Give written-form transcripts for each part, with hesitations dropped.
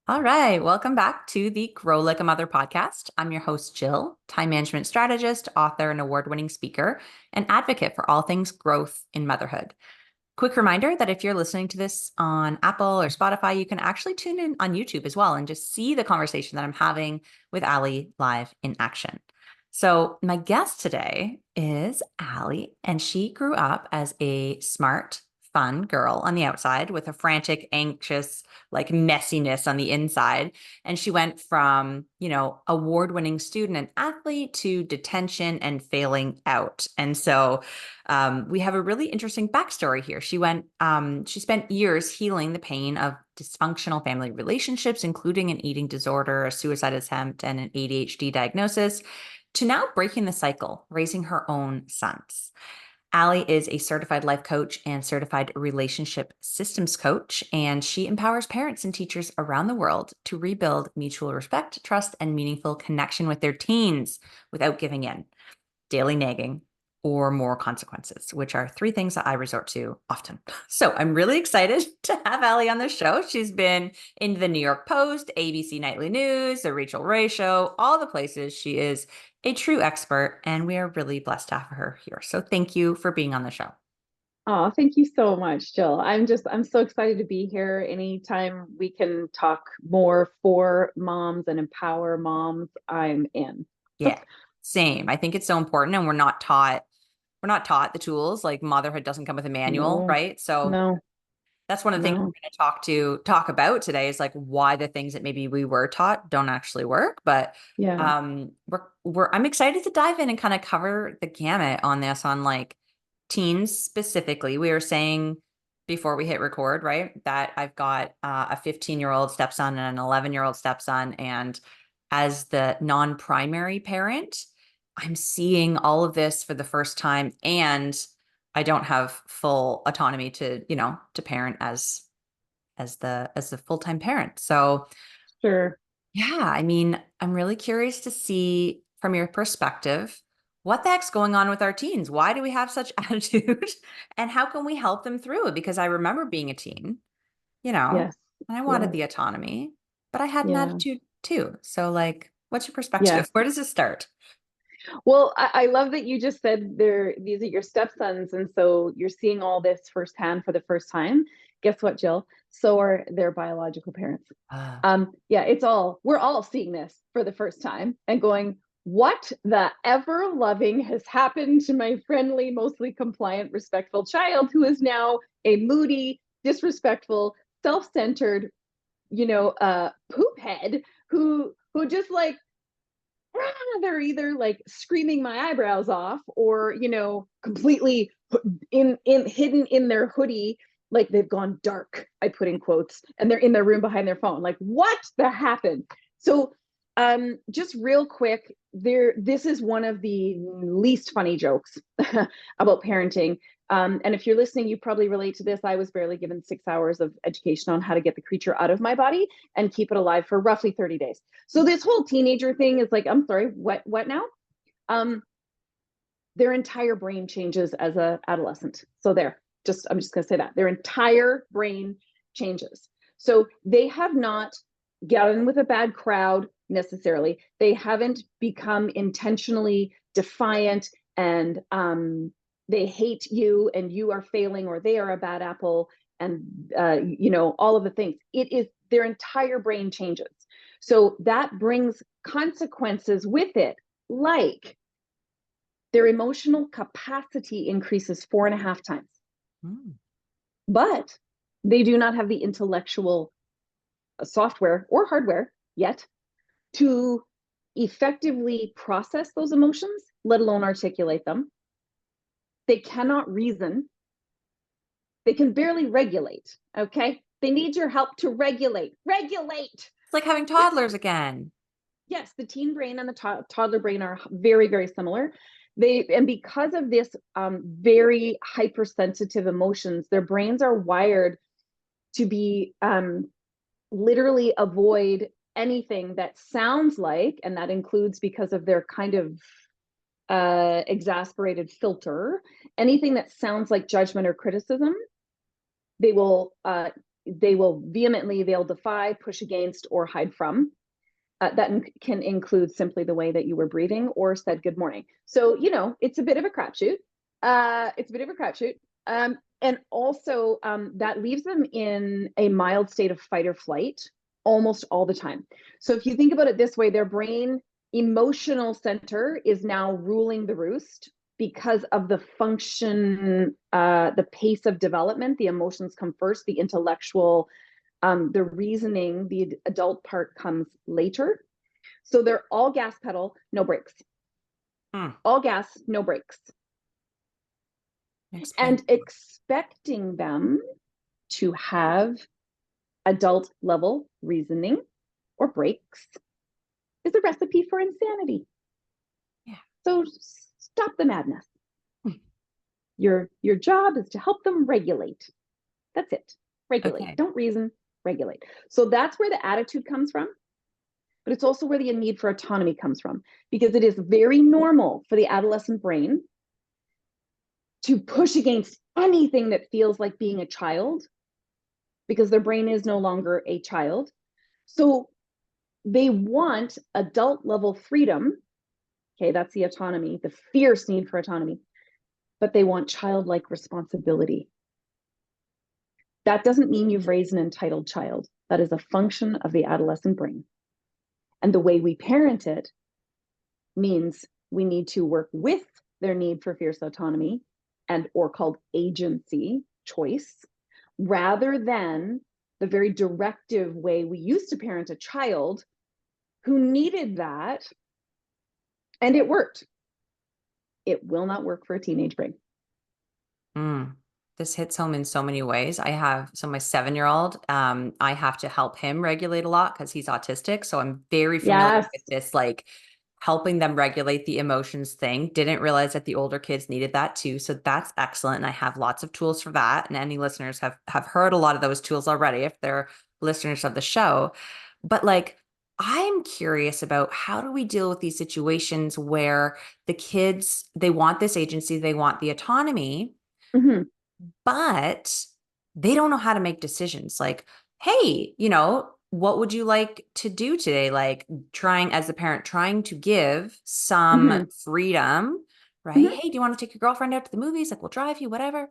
All right, welcome back to the Grow Like a Mother podcast. I'm your host, Jill, time management strategist, author, and award-winning speaker, and advocate for all things growth in motherhood. Quick reminder that if you're listening to this on Apple or Spotify, you can actually tune in on YouTube as well and just see the conversation that I'm having with Allie live in action. So my guest today is Allie, and she grew up as a smart, fun girl on the outside with a frantic, anxious, like messiness on the inside. And she went from, award-winning student and athlete to detention and failing out. And so we have a really interesting backstory here. She spent years healing the pain of dysfunctional family relationships, including an eating disorder, a suicide attempt, and an ADHD diagnosis, to now breaking the cycle, raising her own sons. Allie is a certified life coach and certified relationship systems coach, and she empowers parents and teachers around the world to rebuild mutual respect, trust, and meaningful connection with their teens without giving in, daily nagging, or more consequences, which are three things that I resort to often. So I'm really excited to have Allie on the show. She's been in the New York Post, ABC Nightly News, the Rachel Ray Show, all the places. She is a true expert, and we are really blessed to have her here. So thank you for being on the show. Oh, thank you so much, Jill. I'm so excited to be here. Anytime we can talk more for moms and empower moms, I'm in. Yeah, same. I think it's so important, and we're not taught the tools. Like motherhood doesn't come with a manual, No, right? So no, that's one of the things no. we're going to talk about today is like why the things that maybe we were taught don't actually work. But Yeah, I'm excited to dive in and kind of cover the gamut on this, on like teens specifically. We were saying before we hit record, right, that I've got a 15-year-old stepson and an 11-year-old stepson, and as the non-primary parent, I'm seeing all of this for the first time, and I don't have full autonomy to parent as the full-time parent. So sure. yeah, I mean, I'm really curious to see from your perspective what the heck's going on with our teens. Why do we have such attitude? And how can we help them through it? Because I remember being a teen, you know, Yes, and I wanted yes, the autonomy, but I had an yeah, attitude too. So like, what's your perspective? yes. Where does it start? Well, I love that you just said these are your stepsons, and so you're seeing all this firsthand for the first time. Guess what, Jill? So are their biological parents. Yeah, we're all seeing this for the first time and going, what the ever loving has happened to my friendly, mostly compliant, respectful child who is now a moody, disrespectful, self-centered, poop head who just like they're either like screaming my eyebrows off or completely in hidden in their hoodie, like they've gone dark, I put in quotes, and they're in their room behind their phone, like what the happened. So just real quick, this is one of the least funny jokes about parenting. And if you're listening, you probably relate to this. I was barely given 6 hours of education on how to get the creature out of my body and keep it alive for roughly 30 days. So this whole teenager thing is like, I'm sorry, what now? Um, their entire brain changes as a adolescent. So I'm just gonna say that their entire brain changes. So they have not gotten with a bad crowd necessarily. They haven't become intentionally defiant and they hate you and you are failing or they are a bad apple and all of the things. It is their entire brain changes. So that brings consequences with it, like their emotional capacity increases 4.5 times. Mm. But they do not have the intellectual software or hardware yet to effectively process those emotions, let alone articulate them. They cannot reason. They can barely regulate. Okay. They need your help to regulate. Regulate. It's like having toddlers again. Yes, the teen brain and the toddler brain are very, very similar. And because of this very hypersensitive emotions, their brains are wired to be literally avoid anything that sounds like, and that includes because of their kind of exasperated filter, anything that sounds like judgment or criticism, they will they'll defy, push against, or hide from. That can include simply the way that you were breathing or said good morning. So, it's a bit of a crapshoot. And also, that leaves them in a mild state of fight or flight almost all the time. So if you think about it this way, their brain emotional center is now ruling the roost because of the function, the pace of development. The emotions come first, the intellectual, the reasoning, the adult part comes later. So they're all gas pedal, no brakes. All gas, no brakes. And expecting them to have adult level reasoning or brakes is a recipe for insanity. Yeah. So stop the madness. Your job is to help them regulate. That's it. Regulate. Okay. Don't reason, regulate. So that's where the attitude comes from. But it's also where the need for autonomy comes from, because it is very normal for the adolescent brain to push against anything that feels like being a child, because their brain is no longer a child. So they want adult level freedom. Okay, that's the autonomy, the fierce need for autonomy, but they want childlike responsibility. That doesn't mean you've raised an entitled child. That is a function of the adolescent brain. And the way we parent it means we need to work with their need for fierce autonomy and or called agency, choice, rather than the very directive way we used to parent a child who needed that, and it worked. It will not work for a teenage brain. This hits home in so many ways. My 7-year-old, I have to help him regulate a lot because he's autistic. So I'm very familiar with this, like helping them regulate the emotions thing. Didn't realize that the older kids needed that too. So that's excellent. And I have lots of tools for that. And any listeners have heard a lot of those tools already if they're listeners of the show. But like, I'm curious about how do we deal with these situations where the kids, they want this agency, they want the autonomy, but they don't know how to make decisions. Like, hey, what would you like to do today? Like trying as a parent, trying to give some freedom, right? Hey, do you want to take your girlfriend out to the movies? Like, we'll drive you, whatever.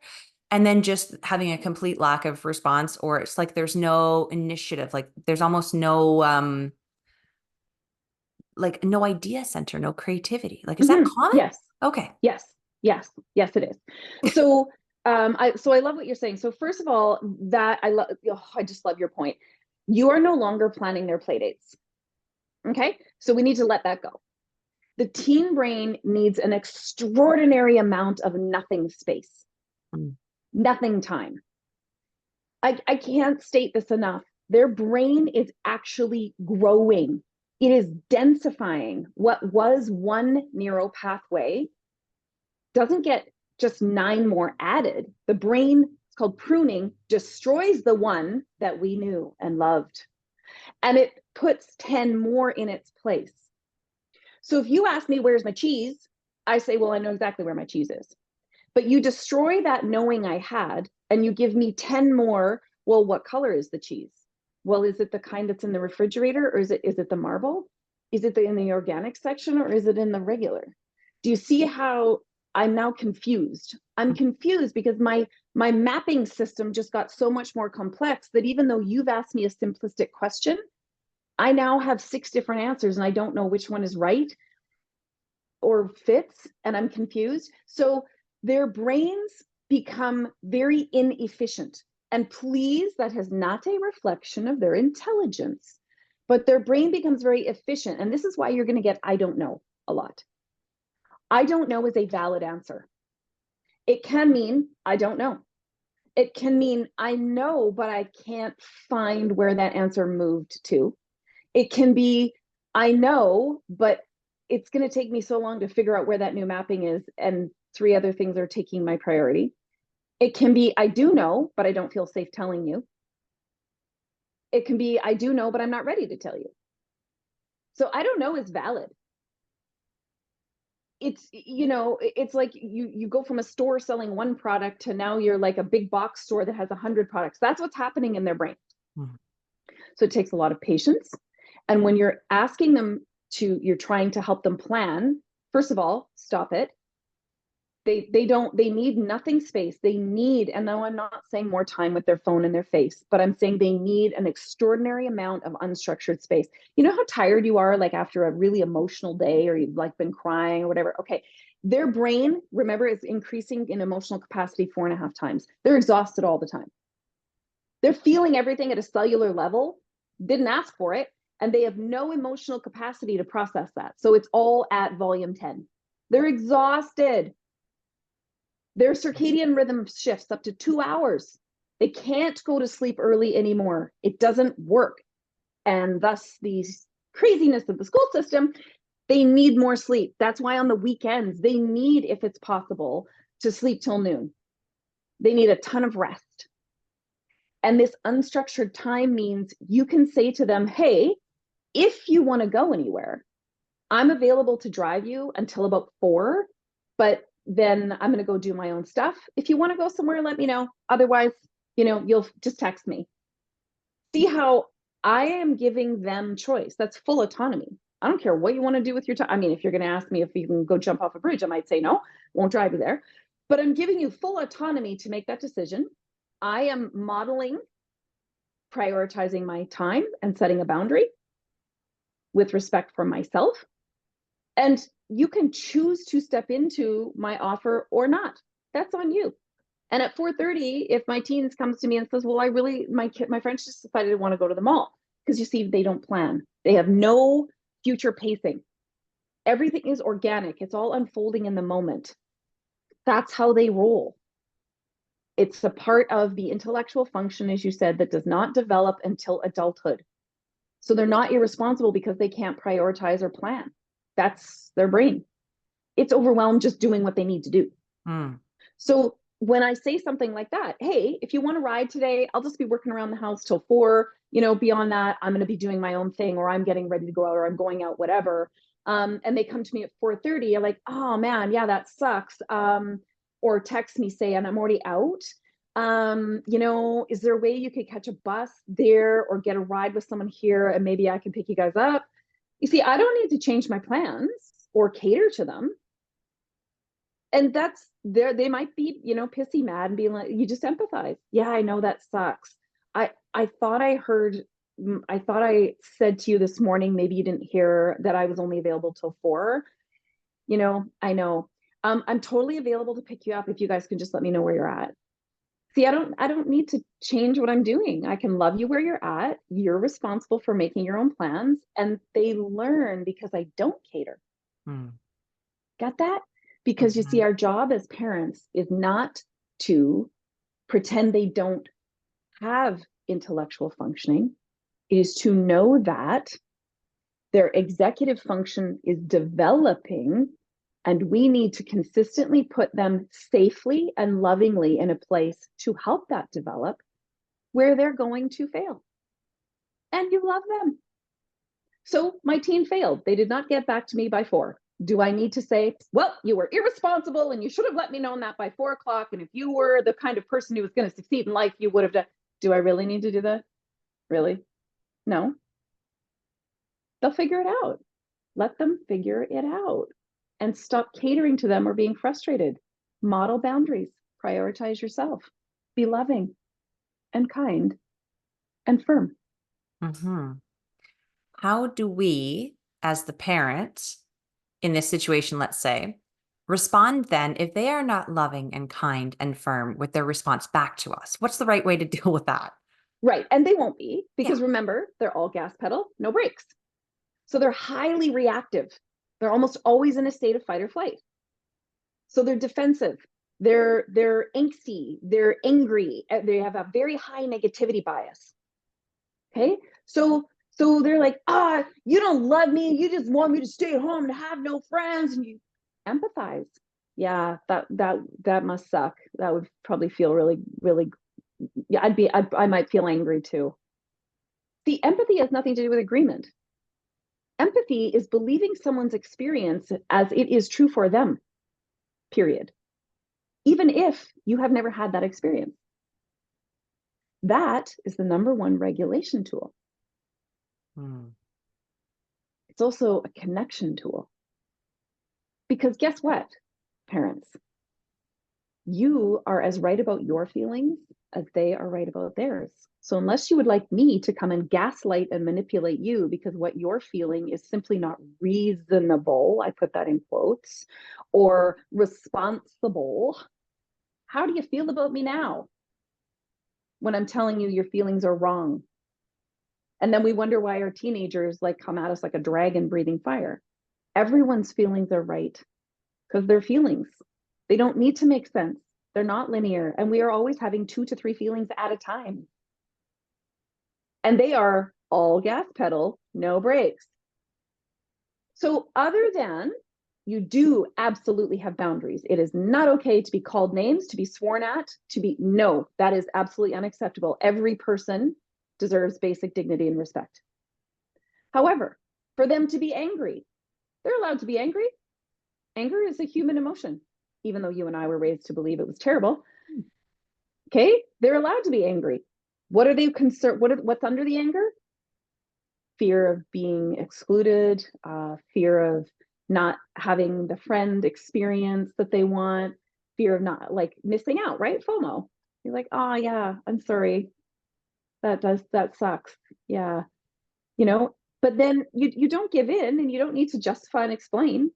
And then just having a complete lack of response, or it's like there's no initiative, like there's almost no like no idea center, no creativity. Like, is that common? Yes. Okay. Yes, it is. So I love what you're saying. So first of all, I just love your point. You are no longer planning their play dates. Okay, so we need to let that go. The teen brain needs an extraordinary amount of nothing space, nothing time. I can't state this enough. Their brain is actually growing. It is densifying. What was one neural pathway doesn't get just 9 more added. The brain, it's called pruning, destroys the one that we knew and loved, and it puts 10 more in its place. So if you ask me, where's my cheese? I say, well, I know exactly where my cheese is. But you destroy that knowing I had, and you give me 10 more. Well, what color is the cheese? Well, is it the kind that's in the refrigerator, or is it the marble? Is it in the organic section, or is it in the regular? Do you see how I'm now confused? I'm confused because my mapping system just got so much more complex that even though you've asked me a simplistic question, I now have 6 different answers and I don't know which one is right or fits, and I'm confused. So their brains become very inefficient. And please, that is not a reflection of their intelligence, but their brain becomes very efficient. And this is why you're going to get I don't know a lot. I don't know is a valid answer. It can mean I don't know. It can mean I know, but I can't find where that answer moved to. It can be I know, but it's going to take me so long to figure out where that new mapping is, and 3 other things are taking my priority. It can be I do know, but I don't feel safe telling you. It can be I do know, but I'm not ready to tell you. So I don't know is valid. it's, it's like you go from a store selling one product to now you're like a big box store that has 100 products. That's what's happening in their brain. Mhm. So it takes a lot of patience. And when you're asking them you're trying to help them plan, first of all, stop it. They need nothing space. They need, and no, I'm not saying more time with their phone in their face, but I'm saying they need an extraordinary amount of unstructured space. You know how tired you are, like after a really emotional day, or you've like been crying or whatever. Okay. Their brain, remember, is increasing in emotional capacity 4.5 times. They're exhausted all the time. They're feeling everything at a cellular level, didn't ask for it, and they have no emotional capacity to process that. So it's all at volume 10. They're exhausted. Their circadian rhythm shifts up to 2 hours. They can't go to sleep early anymore. It doesn't work. And thus the craziness of the school system, they need more sleep. That's why on the weekends, they need, if it's possible, to sleep till noon. They need a ton of rest. And this unstructured time means you can say to them, hey, if you want to go anywhere, I'm available to drive you until about 4, but then I'm going to go do my own stuff. If you want to go somewhere, let me know. Otherwise, you'll just text me. See how I am giving them choice. That's full autonomy. I don't care what you want to do with your time. I mean, if you're going to ask me if you can go jump off a bridge, I might say no, won't drive you there. But I'm giving you full autonomy to make that decision. I am modeling, prioritizing my time and setting a boundary with respect for myself. And you can choose to step into my offer or not. That's on you. And at 4:30, if my teens comes to me and says, well, my friends just decided to want to go to the mall, because you see, they don't plan. They have no future pacing. Everything is organic. It's all unfolding in the moment. That's how they roll. It's a part of the intellectual function, as you said, that does not develop until adulthood. So they're not irresponsible because they can't prioritize or plan. That's their brain. It's overwhelmed just doing what they need to do. Mm. So when I say something like that, hey, if you want to ride today, I'll just be working around the house till 4. Beyond that, I'm going to be doing my own thing, or I'm getting ready to go out, or I'm going out, whatever. And they come to me at 4:30, I'm like, oh man, yeah, that sucks. Or text me, say, and I'm already out. Is there a way you could catch a bus there or get a ride with someone here and maybe I can pick you guys up? You see, I don't need to change my plans or cater to them. And that's there, they might be, pissy mad and being like, you just empathize. Yeah, I know that sucks. I thought I said to you this morning, maybe you didn't hear, that I was only available till 4. I know. I'm totally available to pick you up if you guys can just let me know where you're at. See, I don't need to change what I'm doing. I can love you where you're at. You're responsible for making your own plans, and they learn because I don't cater. Mm. Got that? Because you see, our job as parents is not to pretend they don't have intellectual functioning. It is to know that their executive function is developing, and we need to consistently put them safely and lovingly in a place to help that develop where they're going to fail. And you love them. So my teen failed. They did not get back to me by 4. Do I need to say, well, you were irresponsible and you should have let me know that by 4 o'clock. And if you were the kind of person who was going to succeed in life, you would have done. Do I really need to do that? Really? No. They'll figure it out. Let them figure it out and stop catering to them or being frustrated. Model boundaries, prioritize yourself, be loving and kind and firm. Mm-hmm. How do we, as the parent in this situation, let's say, respond then if they are not loving and kind and firm with their response back to us? What's the right way to deal with that? Right. And they won't be, because remember, they're all gas pedal, no brakes. So they're highly reactive. They're almost always in a state of fight or flight. So they're defensive. They're angsty. They're angry. They have a very high negativity bias. Okay. So they're like, you don't love me. You just want me to stay at home and have no friends. And you empathize. Yeah, that must suck. That would probably feel really, really. Yeah, I might feel angry too. The empathy has nothing to do with agreement. Empathy is believing someone's experience as it is true for them, period. Even if you have never had that experience. That is the number one regulation tool. It's also a connection tool. Because guess what, parents? You are as right about your feelings as they are right about theirs. So unless you would like me to come and gaslight and manipulate you because what you're feeling is simply not reasonable, I put that in quotes, or responsible, how do you feel about me now when I'm telling you your feelings are wrong? And then we wonder why our teenagers like come at us like a dragon breathing fire. Everyone's feelings are right because they're feelings. They don't need to make sense. They're not linear. And we are always having 2 to 3 feelings at a time. And they are all gas pedal, no brakes. So other than you do absolutely have boundaries. It is not okay to be called names, to be sworn at, no, that is absolutely unacceptable. Every person deserves basic dignity and respect. However, for them to be angry, they're allowed to be angry. Anger is a human emotion, even though you and I were raised to believe it was terrible. Okay, they're allowed to be angry. What are they concerned? What's under the anger? Fear of being excluded, fear of not having the friend experience that they want, fear of not like missing out, right? FOMO. You're like, oh yeah, I'm sorry. That sucks. Yeah. But then you don't give in and you don't need to justify and explain.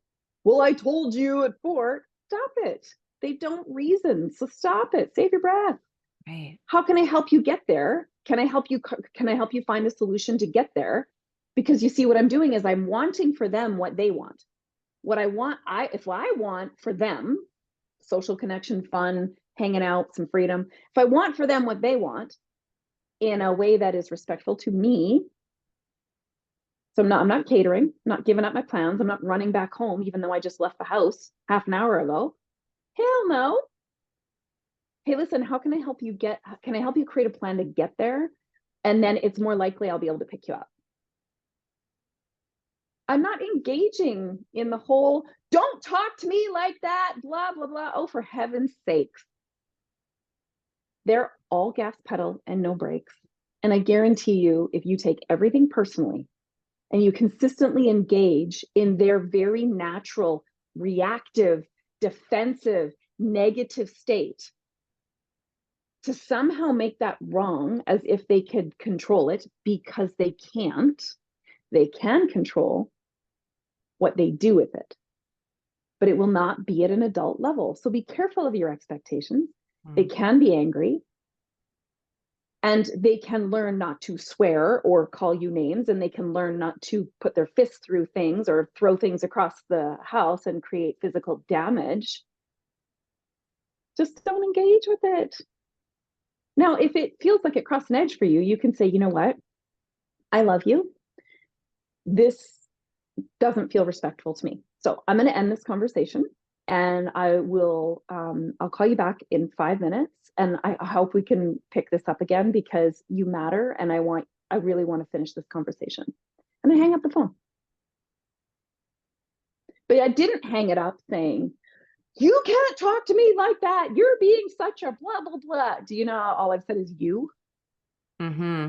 Well, I told you at 4. Stop it. They don't reason. So stop it. Save your breath. Right. How can I help you get there? Can I help you find a solution to get there? Because you see what I'm doing is I'm wanting for them what they want. What I want, if I want for them, social connection, fun, hanging out, some freedom. If I want for them what they want in a way that is respectful to me, so I'm not catering, I'm not giving up my plans. I'm not running back home, even though I just left the house half an hour ago. Hell no. Hey, listen, can I help you create a plan to get there? And then it's more likely I'll be able to pick you up. I'm not engaging in the whole, don't talk to me like that, blah, blah, blah. Oh, for heaven's sakes. They're all gas pedal and no brakes. And I guarantee you, if you take everything personally and you consistently engage in their very natural, reactive, defensive, negative state, to somehow make that wrong as if they could control it, because they can't, they can control what they do with it, but it will not be at an adult level. So be careful of your expectations. They can be angry and they can learn not to swear or call you names, and they can learn not to put their fists through things or throw things across the house and create physical damage. Just don't engage with it. Now, if it feels like it crossed an edge for you, you can say, you know what? I love you. This doesn't feel respectful to me. So I'm going to end this conversation and I'll call you back in 5 minutes. And I hope we can pick this up again because you matter. And I really want to finish this conversation. And I hang up the phone. But I didn't hang it up saying, you can't talk to me like that. You're being such a blah, blah, blah. Do you know all I've said is you? Mm-hmm.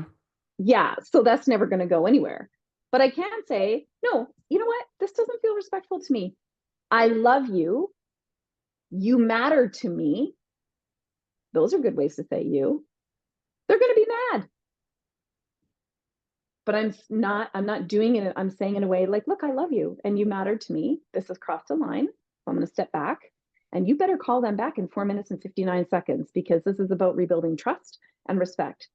Yeah. So that's never going to go anywhere. But I can say, no, you know what? This doesn't feel respectful to me. I love you. You matter to me. Those are good ways to say you. They're going to be mad. But I'm not doing it. I'm saying in a way like, look, I love you and you matter to me. This has crossed a line. So I'm going to step back and you better call them back in 4 minutes and 59 seconds because this is about rebuilding trust and respect.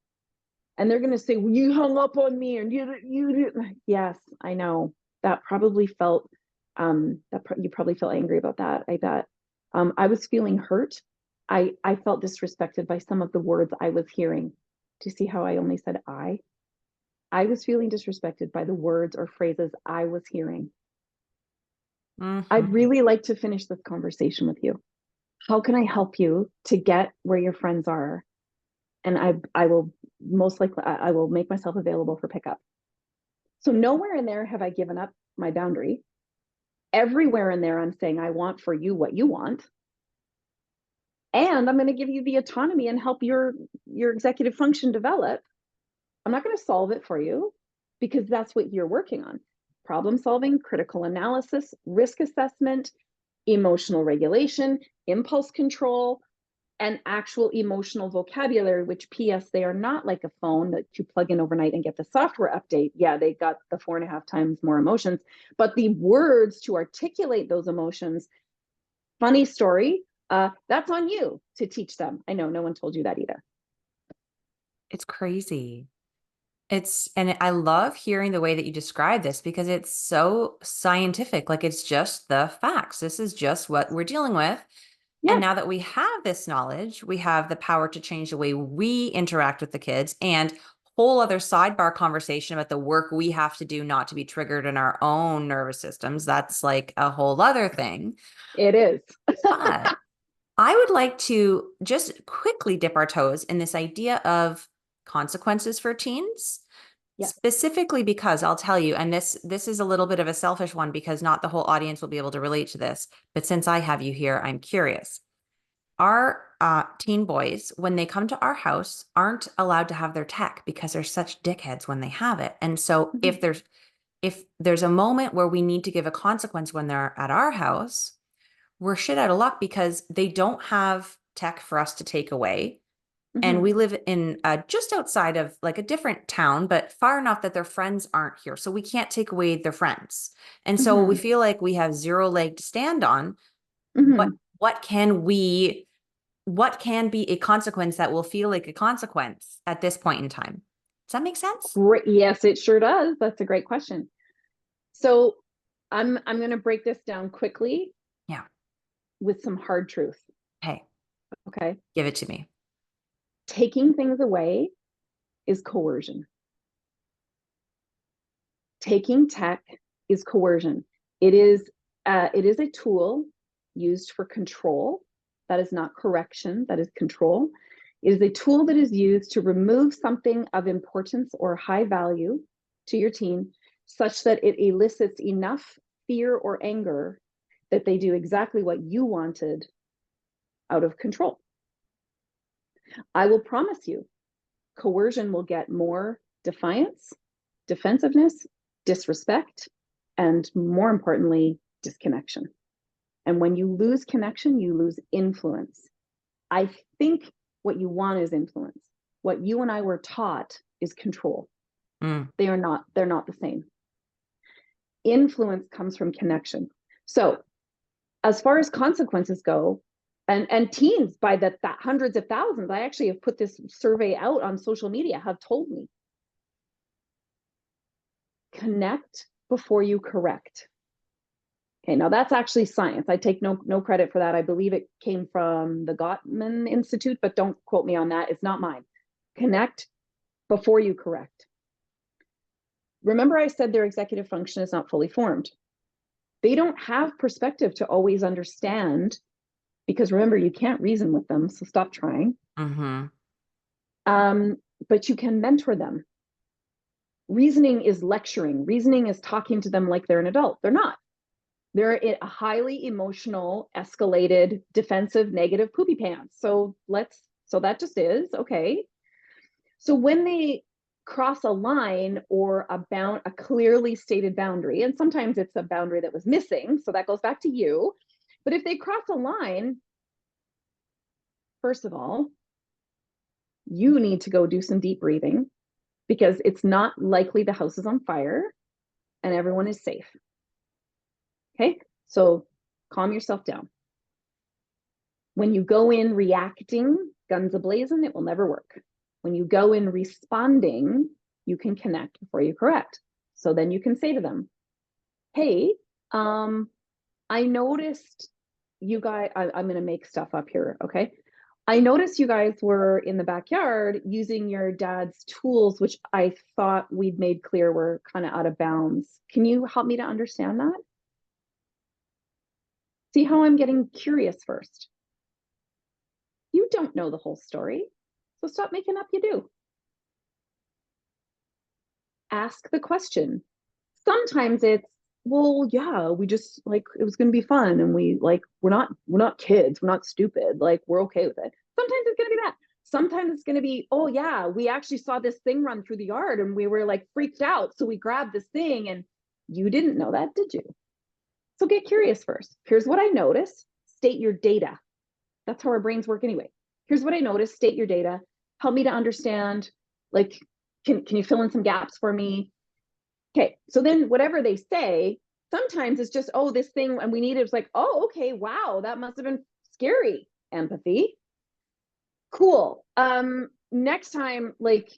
And they're going to say, well, you hung up on me and you yes, I know. That probably felt you probably felt angry about that. I bet. I was feeling hurt. I felt disrespected by some of the words I was hearing. Do you see how I only said I? I was feeling disrespected by the words or phrases I was hearing. Mm-hmm. I'd really like to finish this conversation with you. How can I help you to get where your friends are? And I will most likely, I will make myself available for pickup. So nowhere in there have I given up my boundary. Everywhere in there, I'm saying, I want for you what you want. And I'm going to give you the autonomy and help your executive function develop. I'm not going to solve it for you because that's what you're working on. Problem solving, critical analysis, risk assessment, emotional regulation, impulse control, and actual emotional vocabulary, which PS, they are not like a phone that you plug in overnight and get the software update. Yeah, they got the 4.5 times more emotions, but the words to articulate those emotions, funny story, that's on you to teach them. I know no one told you that either. It's crazy. And I love hearing the way that you describe this because it's so scientific. Like it's just the facts. This is just what we're dealing with. And Yeah, now that we have this knowledge, we have the power to change the way we interact with the kids, and whole other sidebar conversation about the work we have to do not to be triggered in our own nervous systems. That's like a whole other thing. it is. But I would like to just quickly dip our toes in this idea of consequences for teens. Yeah. Specifically because I'll tell you, and this is a little bit of a selfish one because not the whole audience will be able to relate to this, but since I have you here, I'm curious. Our teen boys, when they come to our house, aren't allowed to have their tech because they're such dickheads when they have it. And so Mhm. if there's a moment where we need to give a consequence when they're at our house, we're shit out of luck because they don't have tech for us to take away. And Mhm. we live in just outside of like a different town, but far enough that their friends aren't here. So we can't take away their friends. And so we Mhm. feel like we have zero leg to stand on. What Mhm. what can be a consequence that will feel like a consequence at this point in time? Does that make sense? Great. Yes, it sure does. That's a great question. So I'm going to break this down quickly Yeah. with some hard truth. Hey, Okay. give it to me. Taking things away is coercion. Taking tech is coercion. It is a tool used for control. That is not correction, that is control. It is a tool that is used to remove something of importance or high value to your teen such that it elicits enough fear or anger that they do exactly what you wanted out of control. I will promise you, coercion will get more defiance, defensiveness, disrespect, and more importantly, disconnection. And when you lose connection, you lose influence. I think what you want is influence. What you and I were taught is control. Mm. They're not the same. Influence comes from connection. So as far as consequences go, and teens by the hundreds of thousands, I actually have put this survey out on social media, have told me, connect before you correct. Okay, now that's actually science. I take no credit for that. I believe it came from the Gottman Institute, but don't quote me on that. It's not mine. Connect before you correct. Remember, I said their executive function is not fully formed. They don't have perspective to always understand, because remember, you can't reason with them, so stop trying. Mm-hmm. But you can mentor them. Reasoning is lecturing. Reasoning is talking to them like they're an adult. They're not. They're a highly emotional, escalated, defensive, negative poopy pants. So that just is okay. So when they cross a line or a clearly stated boundary, and sometimes it's a boundary that was missing, so that goes back to you. But if they cross a line, first of all, you need to go do some deep breathing because it's not likely the house is on fire and everyone is safe. Okay, so calm yourself down. When you go in reacting, guns ablazing, it will never work. When you go in responding, you can connect before you correct. So then you can say to them, hey, I noticed you guys, I'm going to make stuff up here, okay? I noticed you guys were in the backyard using your dad's tools, which I thought we'd made clear were kind of out of bounds. Can you help me to understand that? See how I'm getting curious first. You don't know the whole story, so stop making up you do. Ask the question. Sometimes it's, well, yeah, we just like it was going to be fun, and we're not kids, we're not stupid, like we're okay with it. Sometimes it's going to be that. Sometimes it's going to be, oh yeah, we actually saw this thing run through the yard and we were like freaked out, so we grabbed this thing, and you didn't know that, did you? So get curious first. Here's what I noticed. State your data. That's how our brains work anyway. Here's what I noticed. State your data. Help me to understand. Like, can you fill in some gaps for me? Okay, so then whatever they say, sometimes it's just, oh, this thing, and we need it. It's like, oh, okay, wow, that must have been scary. Empathy. Cool. Next time, like,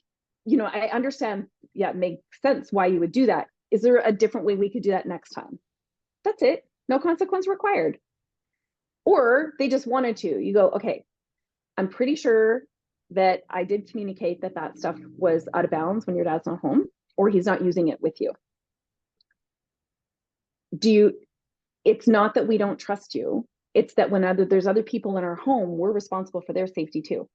I understand, yeah, it makes sense why you would do that. Is there a different way we could do that next time? That's it. No consequence required. Or they just wanted to. You go, okay, I'm pretty sure that I did communicate that that stuff was out of bounds when your dad's not home, or he's not using it with you. It's not that we don't trust you. It's that when there's other people in our home, we're responsible for their safety too.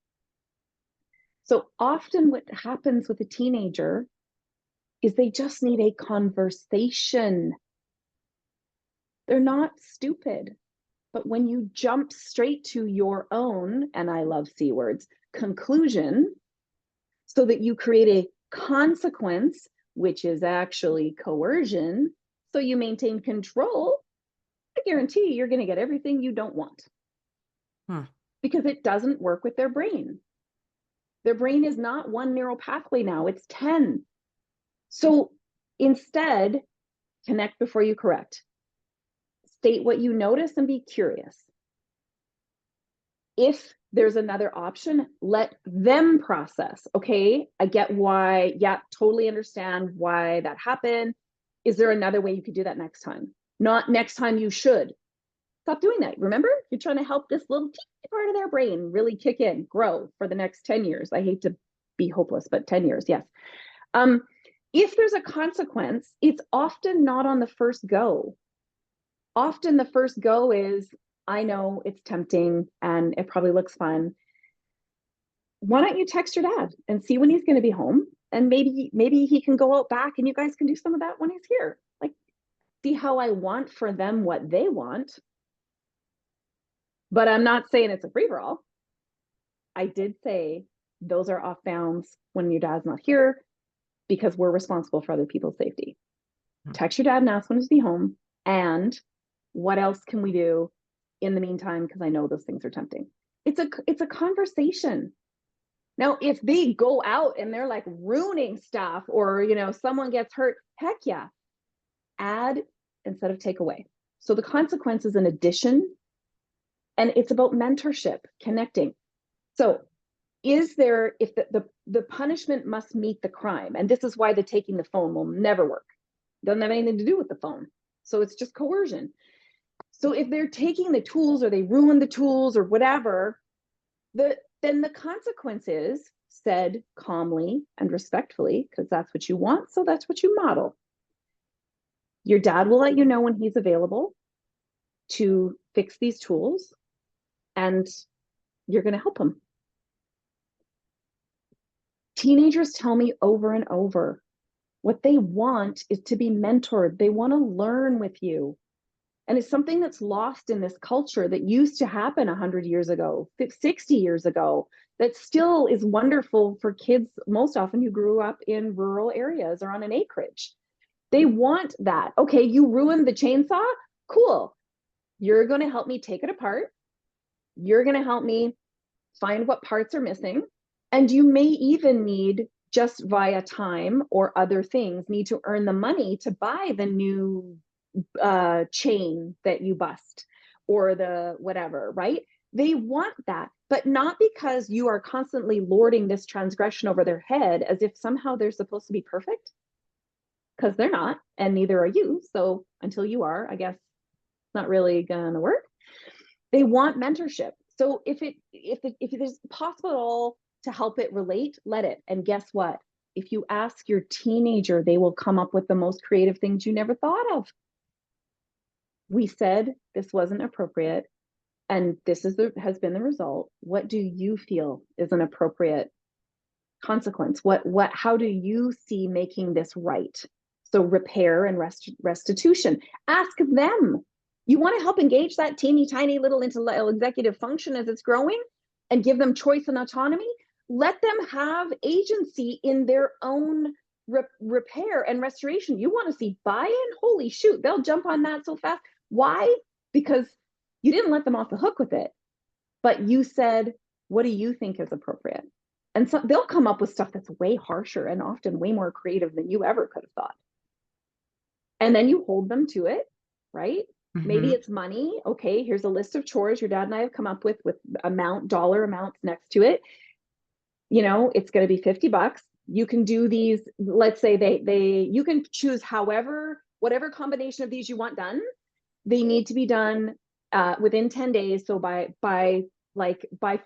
So often what happens with a teenager is they just need a conversation. They're not stupid. But when you jump straight to your own, and I love C words, conclusion, so that you create a consequence, which is actually coercion, so you maintain control, I guarantee you're going to get everything you don't want. Because it doesn't work with their brain. Their brain is not one neural pathway now, it's 10. So instead, connect before you correct. State what you notice and be curious. If there's another option, let them process. Okay, I get why, yeah, totally understand why that happened. Is there another way you could do that next time? Not next time you should. Stop doing that. Remember, you're trying to help this little teeny part of their brain really kick in, grow for the next 10 years. I hate to be hopeless, but 10 years, yes. If there's a consequence, it's often not on the first go. Often the first go is, I know it's tempting and it probably looks fun. Why don't you text your dad and see when he's going to be home? And maybe he can go out back and you guys can do some of that when he's here. Like, see how I want for them what they want. But I'm not saying it's a free-for-all. I did say those are off bounds when your dad's not here because we're responsible for other people's safety. Text your dad and ask when he's be home. And what else can we do in the meantime? Because I know those things are tempting. It's a conversation. Now, if they go out and they're like ruining stuff, or someone gets hurt, heck yeah, add instead of take away. So the consequence is an addition, and it's about mentorship, connecting. So if the punishment must meet the crime, and this is why the taking the phone will never work. Doesn't have anything to do with the phone. So it's just coercion. So if they're taking the tools or they ruin the tools or whatever, then the consequence is said calmly and respectfully, because that's what you want. So that's what you model. Your dad will let you know when he's available to fix these tools, and you're going to help him. Teenagers tell me over and over, what they want is to be mentored. They want to learn with you. And it's something that's lost in this culture that used to happen 100 years ago, 60 years ago, that still is wonderful for kids, most often who grew up in rural areas or on an acreage. They want that. Okay, you ruined the chainsaw? Cool. You're going to help me take it apart. You're going to help me find what parts are missing. And you may even need, just via time or other things, need to earn the money to buy the new chain that you bust or the whatever, right? They want that, but not because you are constantly lording this transgression over their head as if somehow they're supposed to be perfect, because they're not, and neither are you. So until you are, I guess it's not really gonna work. They want mentorship. So if it is possible at all to help it relate, let it. And guess what? If you ask your teenager, they will come up with the most creative things you never thought of. We said this wasn't appropriate, and this has been the result. What do you feel is an appropriate consequence? How do you see making this right? So repair and restitution. Ask them. You want to help engage that teeny tiny little executive function as it's growing and give them choice and autonomy? Let them have agency in their own repair and restoration. You want to see buy-in? Holy shoot, they'll jump on that so fast. Why? Because you didn't let them off the hook with it, but you said, what do you think is appropriate? And so they'll come up with stuff that's way harsher and often way more creative than you ever could have thought. And then you hold them to it, right? Mm-hmm. Maybe it's money. Okay, here's a list of chores your dad and I have come up with dollar amounts next to it. You know, it's going to be $50. You can do these. Let's say you can choose whatever combination of these you want done. They need to be done within 10 days. So by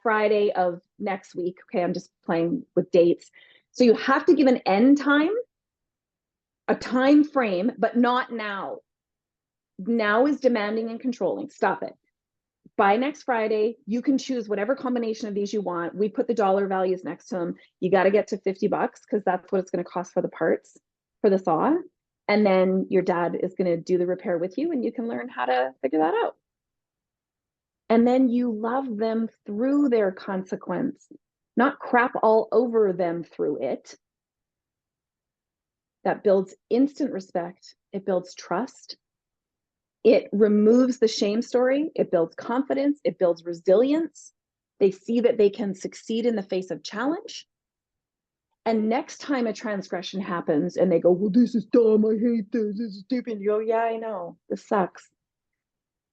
Friday of next week. Okay, I'm just playing with dates. So you have to give an end time, a time frame, but not now. Now is demanding and controlling. Stop it. By next Friday, you can choose whatever combination of these you want. We put the dollar values next to them. You got to get to $50 because that's what it's going to cost for the parts for the saw. And then your dad is going to do the repair with you and you can learn how to figure that out. And then you love them through their consequence, not crap all over them through it. That builds instant respect. It builds trust. It removes the shame story. It builds confidence. It builds resilience. They see that they can succeed in the face of challenge. And next time a transgression happens and they go, well, this is dumb. I hate this. This is stupid. You go, yeah, I know. This sucks.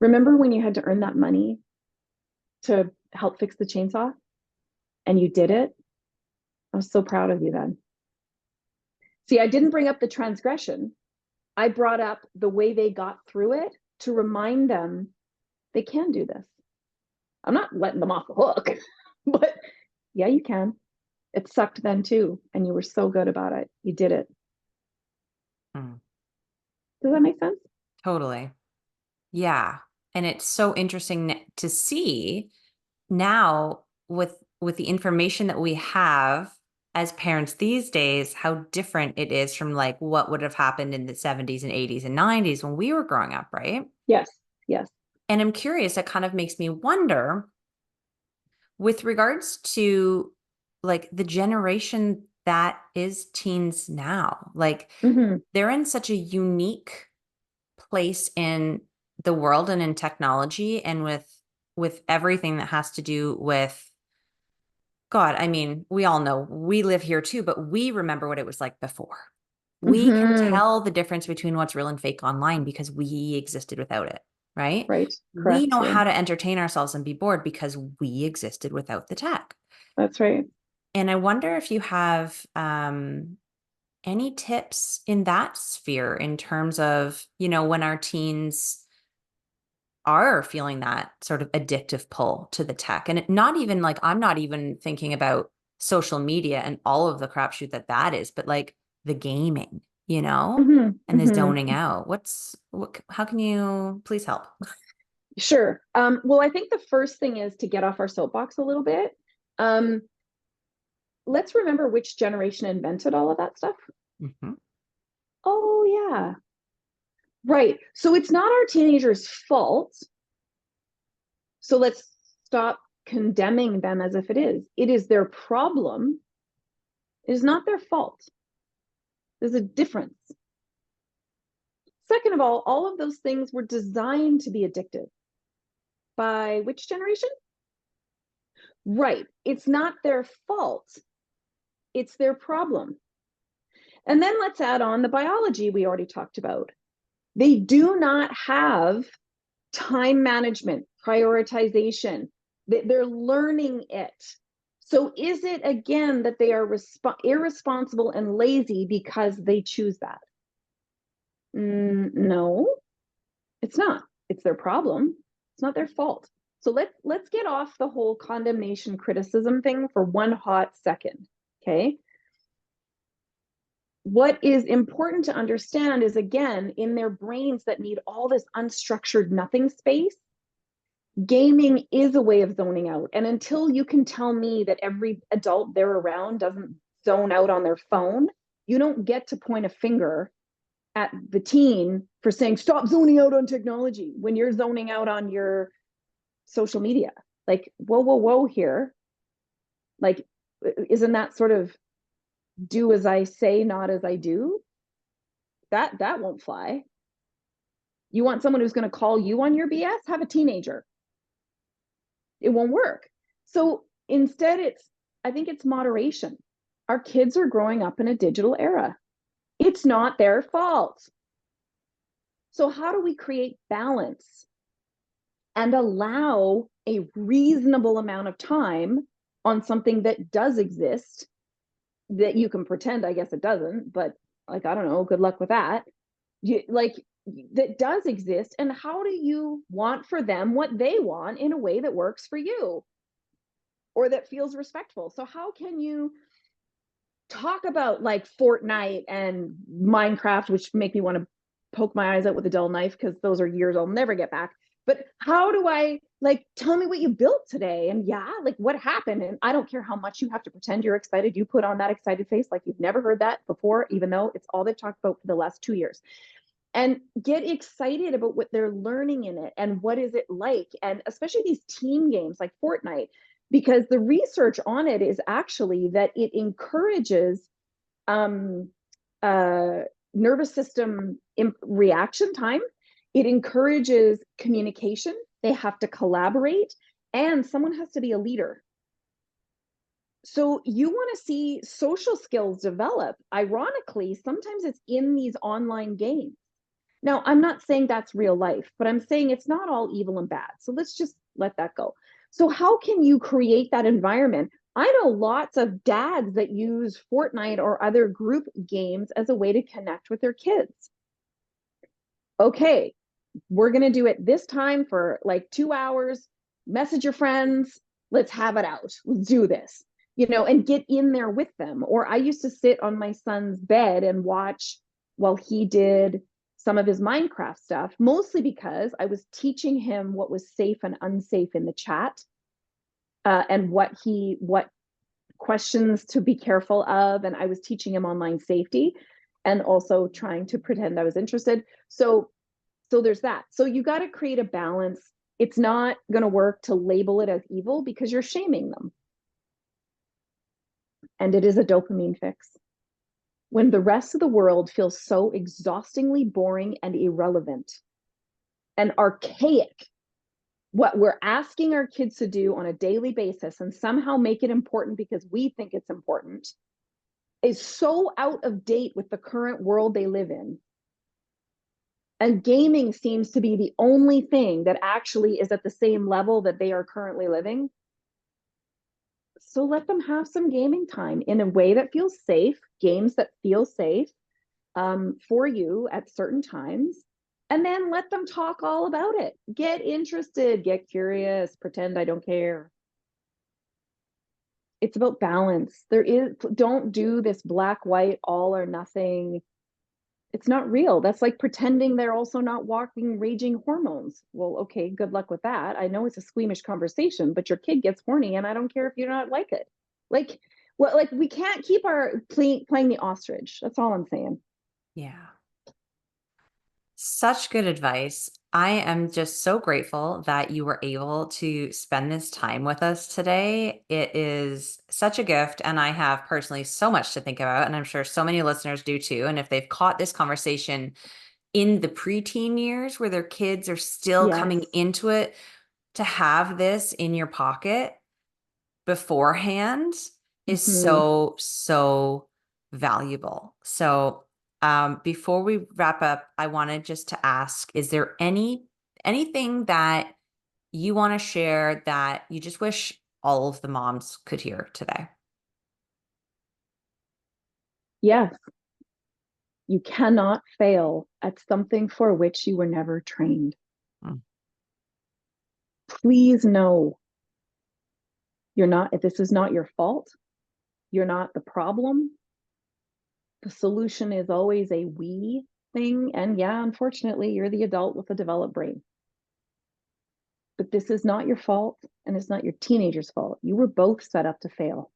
Remember when you had to earn that money to help fix the chainsaw and you did it? I was so proud of you then. See, I didn't bring up the transgression. I brought up the way they got through it to remind them they can do this. I'm not letting them off the hook, but yeah, you can. It sucked then too, and you were so good about it. You did it. Does that make sense? Totally. Yeah. And it's so interesting to see now with the information that we have as parents these days, how different it is from like what would have happened in the 70s and 80s and 90s when we were growing up, right? Yes. Yes. And I'm curious, it kind of makes me wonder with regards to like the generation that is teens now, like they're in such a unique place in the world and in technology and with everything that has to do with God. I mean, we all know we live here too, but we remember what it was like before. We can tell the difference between what's real and fake online because we existed without it, right? Right. Correct, we know how to entertain ourselves and be bored because we existed without the tech. That's right. And I wonder if you have any tips in that sphere in terms of, you know, when our teens are feeling that sort of addictive pull to the tech. And not even like, I'm not even thinking about social media and all of the crapshoot that is, but like the gaming, you know, and the zoning out. How can you please help? Sure. Well, I think the first thing is to get off our soapbox a little bit. Let's remember which generation invented all of that stuff. Oh, yeah. Right. So it's not our teenagers' fault. So let's stop condemning them as if it is. It is their problem. It is not their fault. There's a difference. Second of all of those things were designed to be addictive. By which generation? Right. It's not their fault. It's their problem. And then let's add on the biology we already talked about. They do not have time management, prioritization. They're learning it. So is it, again, that they are irresponsible and lazy because they choose that? No, it's not. It's their problem. It's not their fault. So let's get off the whole condemnation criticism thing for one hot second, okay? What is important to understand is, again, in their brains that need all this unstructured nothing space, gaming is a way of zoning out. And until you can tell me that every adult they're around doesn't zone out on their phone, you don't get to point a finger at the teen for saying, stop zoning out on technology when you're zoning out on your social media. Like, whoa here. Like, isn't that sort of do as I say, not as I do? That won't fly. You want someone who's going to call you on your BS? Have a teenager. It won't work. So instead, I think it's moderation. Our kids are growing up in a digital era. It's not their fault. So how do we create balance and allow a reasonable amount of time on something that does exist, that you can pretend, I guess it doesn't, but like, I don't know, good luck with that. That does exist. And how do you want for them what they want in a way that works for you or that feels respectful? So how can you talk about like Fortnite and Minecraft, which make me want to poke my eyes out with a dull knife because those are years I'll never get back. But how do I, like, tell me what you built today? And yeah, like, what happened? And I don't care how much you have to pretend you're excited. You put on that excited face like you've never heard that before, even though it's all they've talked about for the last 2 years. And get excited about what they're learning in it and what is it like. And especially these team games like Fortnite, because the research on it is actually that it encourages nervous system reaction time. It encourages communication. They have to collaborate, and someone has to be a leader. So you want to see social skills develop. Ironically, sometimes it's in these online games. Now, I'm not saying that's real life, but I'm saying it's not all evil and bad. So let's just let that go. So how can you create that environment? I know lots of dads that use Fortnite or other group games as a way to connect with their kids. Okay, we're going to do it this time for like 2 hours. Message your friends. Let's have it out. Let's do this, and get in there with them. Or I used to sit on my son's bed and watch while he did some of his Minecraft stuff, mostly because I was teaching him what was safe and unsafe in the chat, and what questions to be careful of. And I was teaching him online safety and also trying to pretend I was interested. So there's that. So you got to create a balance. It's not going to work to label it as evil because you're shaming them. And it is a dopamine fix. When the rest of the world feels so exhaustingly boring and irrelevant and archaic, what we're asking our kids to do on a daily basis and somehow make it important because we think it's important is so out of date with the current world they live in. And gaming seems to be the only thing that actually is at the same level that they are currently living. So let them have some gaming time in a way that feels safe, games that feel safe for you at certain times. And then let them talk all about it. Get interested, get curious, pretend I don't care. It's about balance. Don't do this black, white, all or nothing. It's not real. That's like pretending they're also not walking raging hormones. Well, okay, good luck with that. I know it's a squeamish conversation, but your kid gets horny and I don't care if you don't like it. Like, we can't keep playing the ostrich. That's all I'm saying. Yeah. Such good advice. I am just so grateful that you were able to spend this time with us today. It is such a gift, and I have personally so much to think about, and I'm sure so many listeners do too. And if they've caught this conversation in the preteen years where their kids are still coming into it, to have this in your pocket beforehand is so valuable. So before we wrap up, I wanted just to ask, is there anything that you want to share that you just wish all of the moms could hear today? Yes. You cannot fail at something for which you were never trained. Please know this is not your fault. You're not the problem. The solution is always a we thing. And yeah, unfortunately, you're the adult with a developed brain. But this is not your fault, and it's not your teenager's fault. You were both set up to fail.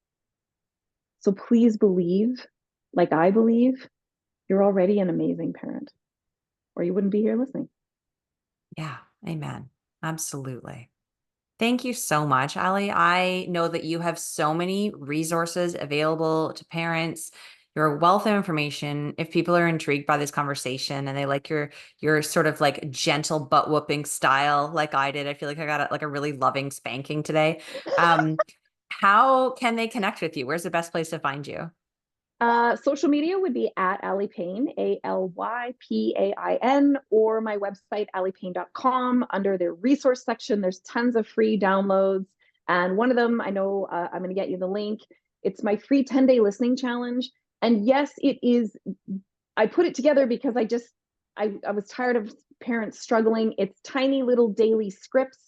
So please believe, like I believe, you're already an amazing parent, or you wouldn't be here listening. Yeah. Amen. Absolutely. Thank you so much, Ali. I know that you have so many resources available to parents. You're a wealth of information. If people are intrigued by this conversation and they like your sort of like gentle butt whooping style, like I did, I feel like I got like a really loving spanking today. Um, how can they connect with you? Where's the best place to find you? Social media would be at Ali Payne, ALYPAIN, or my website, alipayne.com. Under the resource section, there's tons of free downloads. And one of them, I know I'm going to get you the link. It's my free 10-day listening challenge. And yes, it is. I put it together because I was tired of parents struggling. It's tiny little daily scripts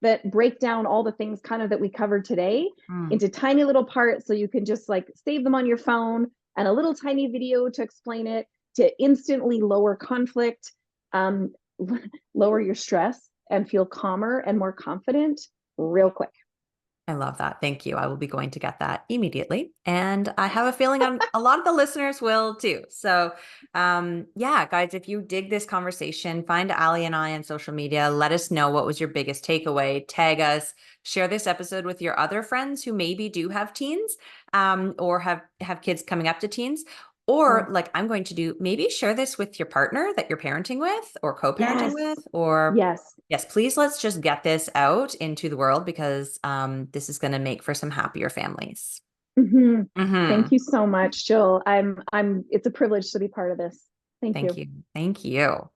that break down all the things kind of that we covered today Mm, into tiny little parts, so you can just like save them on your phone, and a little tiny video to explain it, to instantly lower conflict, um, lower your stress, and feel calmer and more confident real quick. I love that. Thank you. I will be going to get that immediately. And I have a feeling a lot of the listeners will too. So, yeah, guys, if you dig this conversation, find Ali and I on social media. Let us know what was your biggest takeaway. Tag us. Share this episode with your other friends who maybe do have teens, or have kids coming up to teens. Or Yeah. like I'm going to do, maybe share this with your partner that you're parenting with or co-parenting Yes. with, or Yes. yes, please let's just get this out into the world because this is going to make for some happier families. Mm-hmm. Hmm. Thank you so much, Jill. It's a privilege to be part of this. Thank Thank you. you. Thank you.